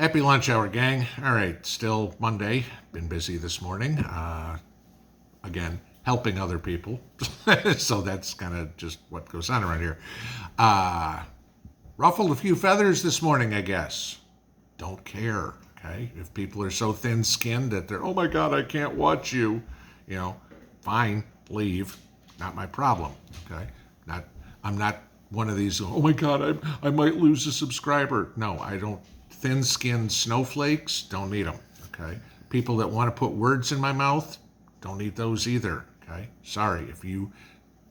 Happy lunch hour, gang. All right, still Monday. Been busy this morning. Again, helping other people. So that's kind of just what goes on around here. Ruffled a few feathers this morning, I guess. Don't care, okay? If people are so thin-skinned that they're, oh my God, I can't watch you, fine, leave. Not my problem, okay? I'm not one of these, oh my God, I might lose a subscriber. No, I don't. Thin-skinned snowflakes, don't need them, okay? People that want to put words in my mouth, don't need those either, okay? Sorry, if you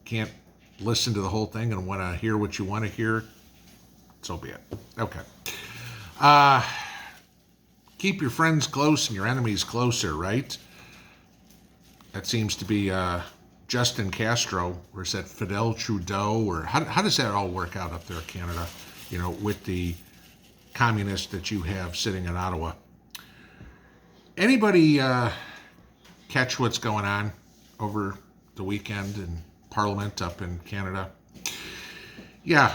can't listen to the whole thing and want to hear what you want to hear, so be it. Okay. Keep your friends close and your enemies closer, right? That seems to be Justin Castro, or is that Fidel Trudeau, or how does that all work out up there in Canada, with the communist that you have sitting in Ottawa. Anybody catch what's going on over the weekend in Parliament up in Canada? Yeah,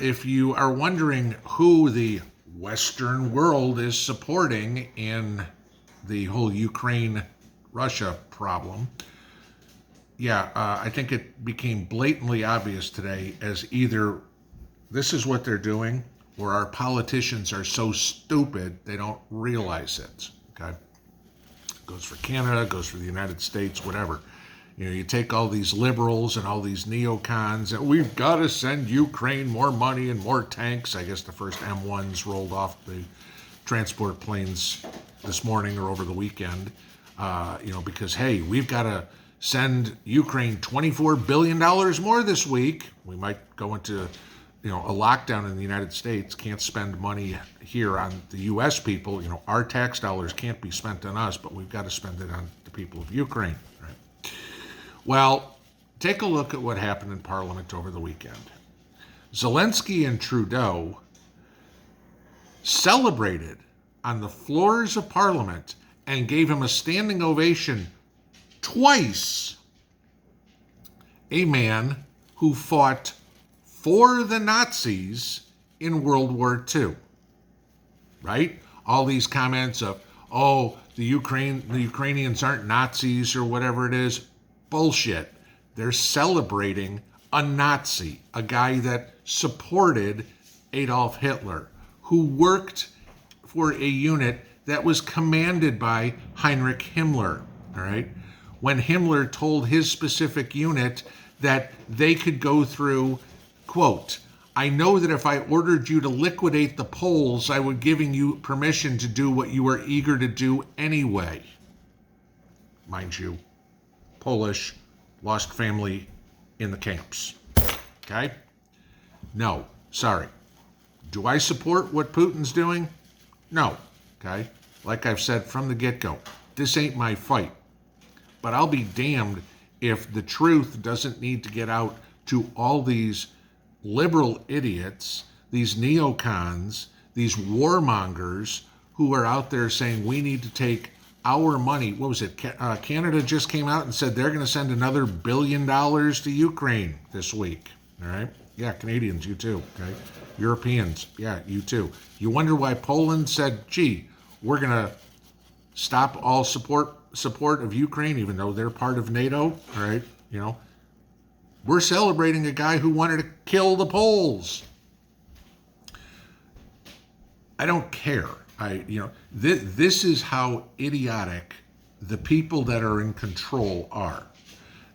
if you are wondering who the Western world is supporting in the whole Ukraine-Russia problem, I think it became blatantly obvious today as either this is what they're doing, or our politicians are so stupid they don't realize it, okay? Goes for Canada, goes for the United States, whatever. You take all these liberals and all these neocons, and we've got to send Ukraine more money and more tanks. I guess the first M1s rolled off the transport planes this morning or over the weekend, because, hey, we've got to send Ukraine $24 billion more this week. We might go into a lockdown in the United States, can't spend money here on the U.S. people. Our tax dollars can't be spent on us, but we've got to spend it on the people of Ukraine. Right? Well, take a look at what happened in Parliament over the weekend. Zelensky and Trudeau celebrated on the floors of Parliament and gave him a standing ovation twice. A man who fought for the Nazis in World War II, right? All these comments of, the Ukrainians aren't Nazis or whatever it is, bullshit. They're celebrating a Nazi, a guy that supported Adolf Hitler, who worked for a unit that was commanded by Heinrich Himmler, all right? When Himmler told his specific unit that they could go through, quote, I know that if I ordered you to liquidate the Poles, I would giving you permission to do what you were eager to do anyway. Mind you, Polish, lost family in the camps. Okay? No, sorry. Do I support what Putin's doing? No. Okay? Like I've said from the get-go, this ain't my fight. But I'll be damned if the truth doesn't need to get out to all these liberal idiots, these neocons, these warmongers who are out there saying we need to take our money. What was it? Canada just came out and said they're going to send another $1 billion to Ukraine this week. All right? Yeah, Canadians, you too. Okay? Europeans, yeah, you too. You wonder why Poland said, gee, we're going to stop all support of Ukraine, even though they're part of NATO, all right? We're celebrating a guy who wanted to kill the Poles. I don't care. This is how idiotic the people that are in control are.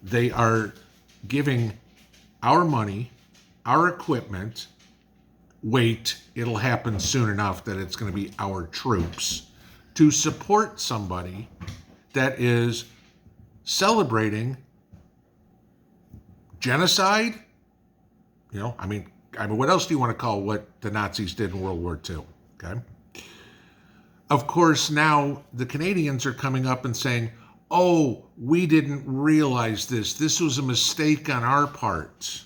They are giving our money, our equipment, wait, it'll happen soon enough that it's going to be our troops, to support somebody that is celebrating genocide. What else do you want to call what the Nazis did in World War II? Okay. Of course, now the Canadians are coming up and saying, we didn't realize this. This was a mistake on our part.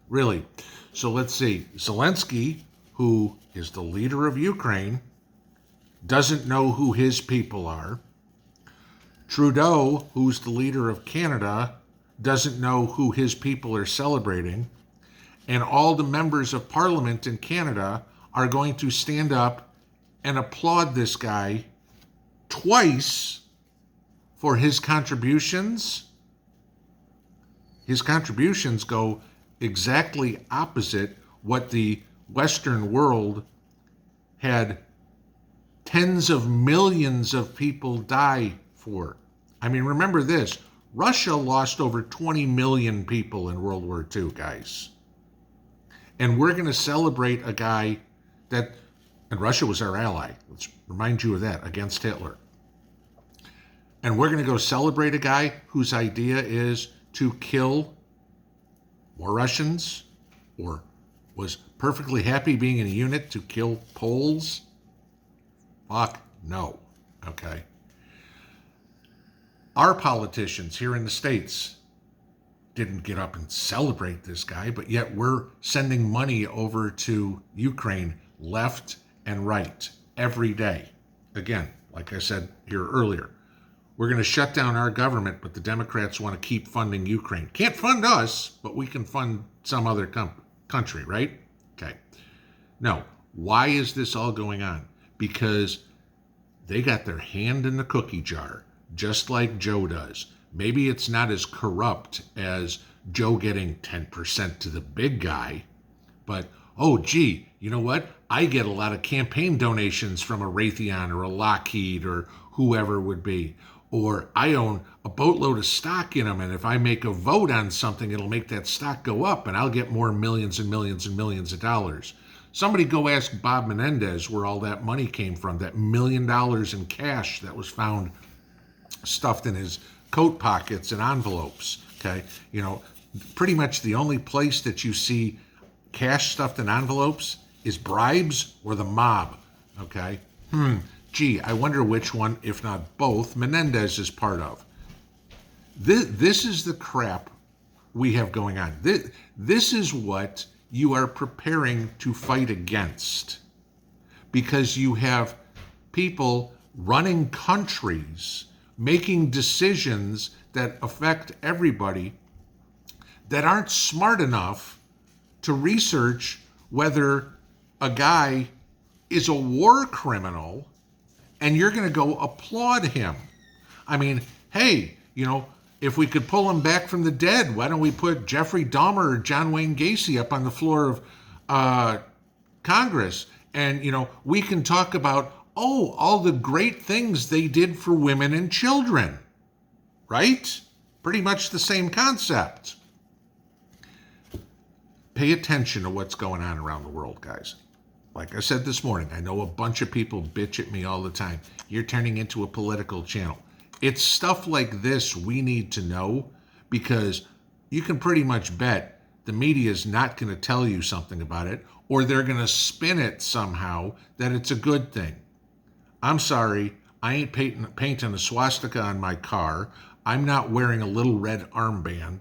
Really. So let's see. Zelensky, who is the leader of Ukraine, doesn't know who his people are. Trudeau, who's the leader of Canada, doesn't know who his people are celebrating. And all the members of Parliament in Canada are going to stand up and applaud this guy twice for his contributions. His contributions go exactly opposite what the Western world had tens of millions of people die for. I mean, remember this. Russia lost over 20 million people in World War II, guys. And we're going to celebrate a guy that, and Russia was our ally. Let's remind you of that, against Hitler. And we're going to go celebrate a guy whose idea is to kill more Russians, or was perfectly happy being in a unit to kill Poles? Fuck no. Okay. Our politicians here in the States didn't get up and celebrate this guy, but yet we're sending money over to Ukraine left and right every day. Again, like I said here earlier, we're going to shut down our government, but the Democrats want to keep funding Ukraine. Can't fund us, but we can fund some other country, right? Okay. No. Why is this all going on? Because they got their hand in the cookie jar, just like Joe does. Maybe it's not as corrupt as Joe getting 10% to the big guy, but, oh, gee, you know what? I get a lot of campaign donations from a Raytheon or a Lockheed or whoever it would be. Or I own a boatload of stock in them, and if I make a vote on something, it'll make that stock go up, and I'll get more millions and millions and millions of dollars. Somebody go ask Bob Menendez where all that money came from, that $1 million in cash that was found stuffed in his coat pockets and envelopes, okay? You know, pretty much the only place that you see cash stuffed in envelopes is bribes or the mob, okay? Gee, I wonder which one, if not both, Menendez is part of. This is the crap we have going on. This is what you are preparing to fight against, because you have people running countries, making decisions that affect everybody, that aren't smart enough to research whether a guy is a war criminal, and you're going to go applaud him. I mean, hey, you know, if we could pull him back from the dead, why don't we put Jeffrey Dahmer or John Wayne Gacy up on the floor of Congress? And, you know, we can talk about, oh, all the great things they did for women and children, right? Pretty much the same concept. Pay attention to what's going on around the world, guys. Like I said this morning, I know a bunch of people bitch at me all the time. You're turning into a political channel. It's stuff like this we need to know, because you can pretty much bet the media is not going to tell you something about it, or they're going to spin it somehow that it's a good thing. I'm sorry, I ain't painting a swastika on my car. I'm not wearing a little red armband.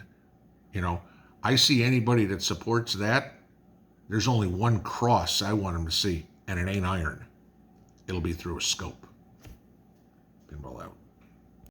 You know, I see anybody that supports that, there's only one cross I want them to see, and it ain't iron. It'll be through a scope. Pinball out.